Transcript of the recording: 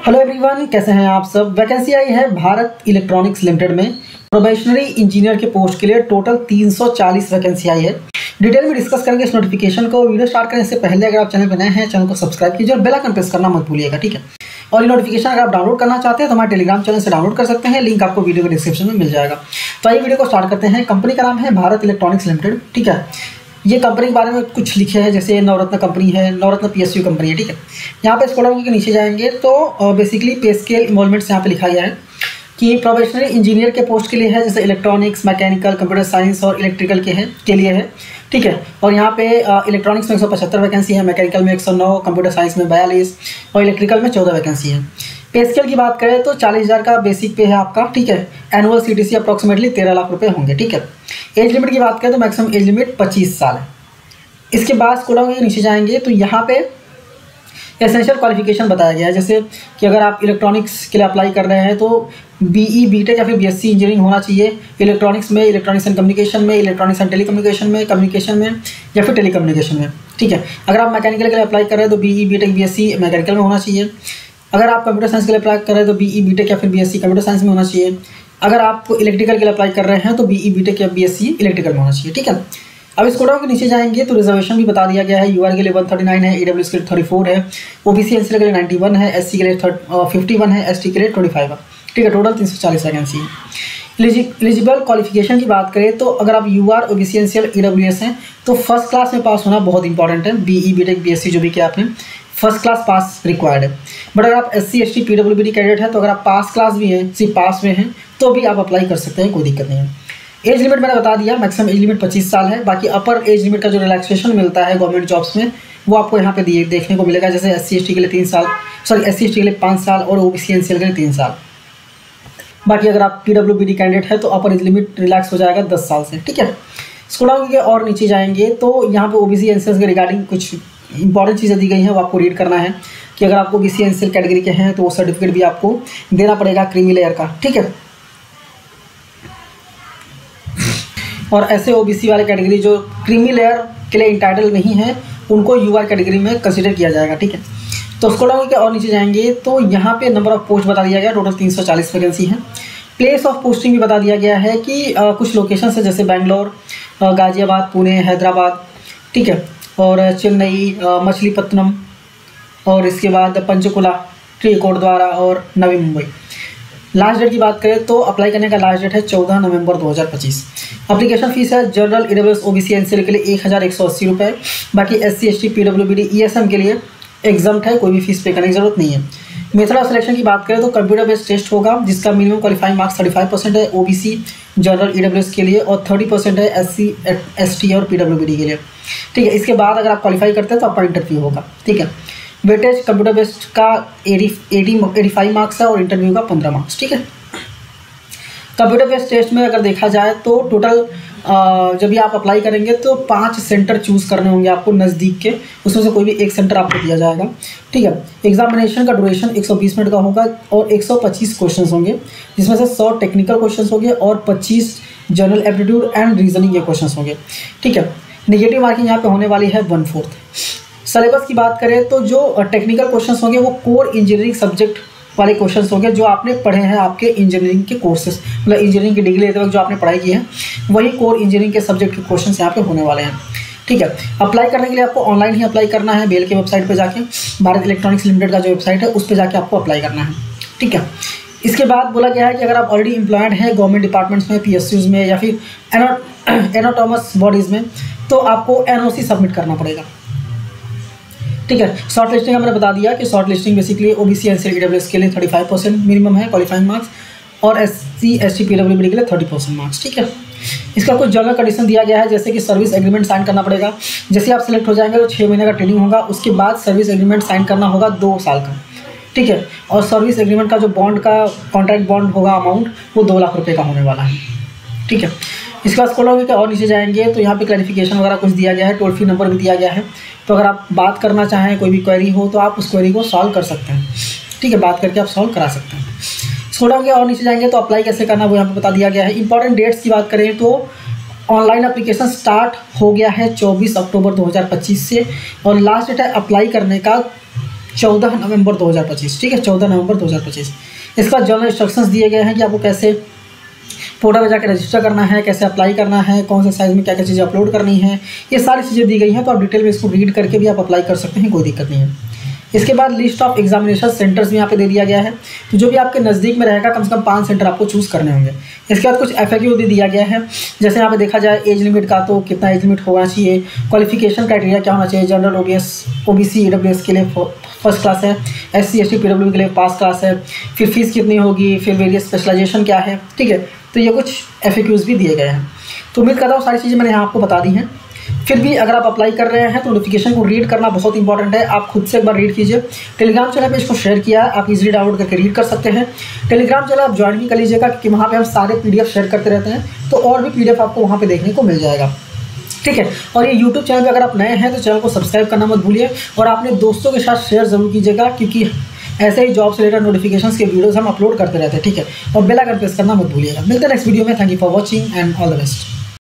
Hello everyone, कैसे हैं आप सब। वैकेंसी आई है भारत इलेक्ट्रॉनिक्स लिमिटेड में प्रोबेशनरी इंजीनियर के पोस्ट के लिए। टोटल 340 वैकेंसी आई है। डिटेल में डिस्कस करेंगे इस नोटिफिकेशन को। वीडियो स्टार्ट करने से पहले अगर आप चैनल पर नए हैं, चैनल को सब्सक्राइब कीजिए और बेल आइकन प्रेस करना मत भूलिएगा, ठीक है। और ये नोटिफिकेशन अगर आप डाउनलोड करना चाहते हैं तो हमारे टेलीग्राम चैनल से डाउनलोड कर सकते हैं, लिंक आपको वीडियो के डिस्क्रिप्शन में मिल जाएगा। तो आइए वीडियो को स्टार्ट करते हैं। कंपनी का नाम है भारत इलेक्ट्रॉनिक्स लिमिटेड, ठीक है। ये कंपनी के बारे में कुछ लिखे हैं, जैसे नवरत्न कंपनी है, नवरत्न PSU कंपनी है, ठीक है। यहाँ पे स्क्रॉल के नीचे जाएंगे तो बेसिकली पे स्केल इन्वॉल्वमेंट्स यहाँ पे लिखा गया है कि प्रोबेशनरी इंजीनियर के पोस्ट के लिए है, जैसे इलेक्ट्रॉनिक्स, मैकेनिकल, कंप्यूटर साइंस और इलेक्ट्रिकल के लिए है, ठीक है। और यहाँ पे इलेक्ट्रॉनिक्स में 175 वैकेंसी है, मैकेनिकल में 109, कंप्यूटर साइंस में 42 और इलेक्ट्रिकल में 14 वैकेंसी है। पे स्केल की बात करें तो 40,000 का बेसिक पे है आपका, ठीक है। एनुअल CTC अप्रॉक्सीमेटली 13 लाख रुपये होंगे, ठीक है। एज लिमिट की बात करें तो मैक्सिमम एज लिमिट 25 साल है। इसके बाद स्कूलों के नीचे जाएंगे तो यहाँ पे एसेंशियल क्वालिफिकेशन बताया गया है, जैसे कि अगर आप इलेक्ट्रॉनिक्स के लिए अप्लाई कर रहे हैं तो BE BTech या फिर BSc इंजीनियरिंग होना चाहिए इलेक्ट्रॉनिक्स में, इलेक्ट्रॉनिक्स एंड कम्युनिकेशन में, इलेक्ट्रॉनिक्स एंड टेलीकम्युनिकेशन में, कम्युनिकेशन में या फिर टेलीकम्युनिकेशन में, ठीक है। अगर आप मैकेनिकल के लिए अप्लाई कर रहे हैं तो BE BTech BSc मैकेनिकल में होना चाहिए। अगर आप कंप्यूटर साइंस के लिए अप्लाई कर रहे हैं तो BE BTech या फिर BSc कंप्यूटर साइंस में होना चाहिए। अगर आप इलेक्ट्रिकल के लिए अप्लाई कर रहे हैं तो BE BTech या BSc इलेक्ट्रिकल में होना चाहिए, ठीक है। अब इस कोडाओं के नीचे जाएंगे तो रिजर्वेशन भी बता दिया गया है। UR के लिए 139 है, EWS के लिए 34 है, OBC NCL के लिए 91 है, SC के लिए 51 है, ST के लिए 25 है, ठीक है। टोटल 340 वैकेंसी है। एलिजिबल क्वालिफिकेशन की बात करें तो अगर आप UR, OBC NCL, EWS हैं तो फर्स्ट क्लास में पास होना बहुत इंपॉर्टेंट है। BE BTech BSc जो भी किया आपने, फर्स्ट क्लास पास रिक्वायर्ड है। बट अगर आप SC ST PWBD कैडेट है तो अगर आप पास क्लास भी हैं, सिर्फ पास में हैं तो भी आप अप्लाई कर सकते हैं, कोई दिक्कत नहीं है। एज लिमिट मैंने बता दिया, मैक्सिमम एज लिमिट 25 साल है। बाकी अपर एज लिमिट का जो रिलैक्सेशन मिलता है गवर्नमेंट जॉब्स में वो आपको यहाँ पे देखने को मिलेगा, जैसे SC ST के लिए 3 साल, SC ST के लिए 5 साल और OBC NCL के लिए 3 साल। बाकी अगर आप PWBD कैंडिडेट है तो अपर एज लिमिट रिलैक्स हो जाएगा 10 साल से, ठीक है। स्कूल के और नीचे जाएंगे तो यहाँ पे OBC NCL के रिगार्डिंग कुछ इंपॉर्टेंट चीज़ें दी गई हैं, वो आपको रीड करना है कि अगर आपको OBC NCL कैटेगरी के हैं तो वो सर्टिफिकेट भी आपको देना पड़ेगा क्रीमी लेयर का, ठीक है। और ऐसे OBC वाले कैटेगरी जो क्रीमी लेयर के लिए इंटाइटल नहीं है उनको UR कैटेगरी में कंसीडर किया जाएगा, ठीक है। तो उसको के और नीचे जाएंगे तो यहाँ पे नंबर ऑफ पोस्ट बता दिया गया, टोटल 340 वैकेंसी है। प्लेस ऑफ पोस्टिंग भी बता दिया गया है कि कुछ लोकेशन है जैसे बेंगलोर, गाजियाबाद, पुणे, हैदराबाद, ठीक है, और चेन्नई, मछलीपत्तनम और इसके बाद पंचकुला, कोटद्वारा और नवी मुंबई। लास्ट डेट की बात करें तो अप्लाई करने का लास्ट डेट है 14 नवंबर 2025। एप्लीकेशन फीस है जनरल, EWS, OBC NCL के लिए 1180 रुपये। बाकी SC ST PWBD ESM के लिए एग्जाम्ट है, कोई भी फीस पे करने की जरूरत नहीं है। मेथड ऑफ सिलेक्शन की बात करें तो कंप्यूटर बेस्ड टेस्ट होगा जिसका मिनिमम क्वालिफाइंग मार्क्स 35% है OBC, जनरल, EWS के लिए और 30% है SC ST और PWBD के लिए, ठीक है। इसके बाद अगर आप क्वालिफाई करते हैं तो आपका इंटरव्यू होगा, ठीक है। वेटेज कंप्यूटर बेस्ड का 85 मार्क्स है और इंटरव्यू का 15 मार्क्स, ठीक है। कंप्यूटर बेस्ड टेस्ट में अगर देखा जाए तो टोटल जब भी आप अप्लाई करेंगे तो 5 सेंटर चूज़ करने होंगे आपको नज़दीक के, उसमें से कोई भी एक सेंटर आपको दिया जाएगा, ठीक है। एग्जामिनेशन का ड्यूरेशन 120 मिनट का होगा और 125 क्वेश्चन होंगे, जिसमें से 100 टेक्निकल क्वेश्चन होंगे और 25 जनरल एप्टीट्यूड एंड रीजनिंग के क्वेश्चन होंगे, ठीक है। नेगेटिव मार्किंग यहाँ पे होने वाली है 1/4। सिलेबस की बात करें तो जो टेक्निकल क्वेश्चंस होंगे वो कोर इंजीनियरिंग सब्जेक्ट वाले क्वेश्चंस होंगे जो आपने पढ़े हैं आपके इंजीनियरिंग के कोर्सेज, मतलब इंजीनियरिंग की डिग्री लेते वक्त जो आपने पढ़ाई की है वही कोर इंजीनियरिंग के सब्जेक्ट के क्वेश्चंस यहाँ पे होने वाले हैं, ठीक है। अप्लाई करने के लिए आपको ऑनलाइन ही अप्लाई करना है, बेल के वेबसाइट पर जाके, भारत इलेक्ट्रॉनिक्स लिमिटेड का जो वेबसाइट है उस पर जाके आपको अप्लाई करना है, ठीक है। इसके बाद बोला गया है कि अगर आप ऑलरेडी एम्प्लॉयड हैं गवर्नमेंट डिपार्टमेंट्स में, PSUs में या फिर एनाटोमस बॉडीज़ में तो आपको NOC सबमिट करना पड़ेगा, ठीक है। शॉर्ट लिस्टिंग का मैंने बता दिया कि short listing basically OBC NCL EWS के लिए 35% मिनिमम है क्वालिफाइंग मार्क्स और SC ST PWBD के लिए 30% मार्क्स, ठीक है। इसका कुछ जनरल कंडीशन दिया गया है, जैसे कि सर्विस एग्रीमेंट साइन करना पड़ेगा। जैसे आप सिलेक्ट हो जाएंगे तो 6 महीने का ट्रेनिंग होगा, उसके बाद सर्विस एग्रीमेंट साइन करना होगा 2 साल का, ठीक है। और सर्विस एग्रीमेंट का जो बॉन्ड का कॉन्ट्रैक्ट बॉन्ड होगा अमाउंट वो 2 लाख रुपये का होने वाला है, ठीक है। इसके बाद स्कूल और नीचे जाएंगे तो यहाँ पे क्लैरिफिकेशन वगैरह कुछ दिया गया है, टोल फ्री नंबर भी दिया गया है, तो अगर आप बात करना चाहें, कोई भी क्वेरी हो तो आप उस क्वेरी को सॉल्व कर सकते हैं, ठीक है, बात करके आप सॉल्व करा सकते हैं। स्कूल और नीचे जाएंगे तो अप्लाई कैसे करना वो यहाँ पे बता दिया गया है। इंपॉर्टेंट डेट्स की बात करें तो ऑनलाइन एप्लीकेशन स्टार्ट हो गया है 24 अक्टूबर 2025 से और लास्ट डेट है अप्लाई करने का 14 नवंबर 2025, ठीक है, 14 नवंबर 2025। इसका जनरल इंस्ट्रक्शंस दिए गए हैं कि आपको कैसे पोर्टल में जाकर रजिस्टर करना है, कैसे अप्लाई करना है, कौन से साइज़ में क्या क्या चीज़ें अपलोड करनी है, ये सारी चीज़ें दी गई हैं। तो आप डिटेल में इसको रीड करके भी आप अप्लाई कर सकते हैं, कोई दिक्कत नहीं है। इसके बाद लिस्ट ऑफ एग्जामिनेशन सेंटर्स भी यहाँ पे दे दिया गया है, तो जो भी आपके नज़दीक में रहेगा कम से कम 5 सेंटर आपको चूज़ करने होंगे। इसके बाद कुछ FAQ भी दिया गया है, जैसे यहाँ पे देखा जाए एज लिमिट का, तो कितना एज लिमिट होना चाहिए, क्वालिफिकेशन क्राइटेरिया क्या होना चाहिए, जनरल OBC EWS के लिए फर्स्ट क्लास है, SC ST PWD के लिए पास क्लास है, फिर फीस कितनी होगी, फिर वेरियस स्पेशलाइजेशन क्या है, ठीक है। तो ये कुछ FAQs भी दिए गए हैं। तो उम्मीद करता हूँ सारी चीज़ें मैंने यहाँ आपको बता दी हैं। फिर भी अगर आप अप्लाई कर रहे हैं तो नोटिफिकेशन को रीड करना बहुत इंपॉर्टेंट है, आप खुद से एक बार रीड कीजिए। टेलीग्राम चैनल पे इसको शेयर किया है, आप इजीली डाउनलोड करके रीड कर सकते हैं। टेलीग्राम चैनल आप ज्वाइन भी कर लीजिएगा, क्योंकि वहाँ पे हम सारे PDF शेयर करते रहते हैं, तो और भी PDF आपको वहाँ पे देखने को मिल जाएगा, ठीक है। और ये यूट्यूब चैनल पर अगर आप नए हैं तो चैनल को सब्सक्राइब करना मत भूलिए, और अपने दोस्तों के साथ शेयर ज़रूर कीजिएगा, क्योंकि ऐसे ही जॉब से रिलेटेड नोटिफिकेशंस के वीडियोस हम अपलोड करते रहते हैं, ठीक है। और बेल आइकन प्रेस करना मत भूलिएगा। मिलते हैं नेक्स्ट वीडियो में। Thank you for watching and all the best.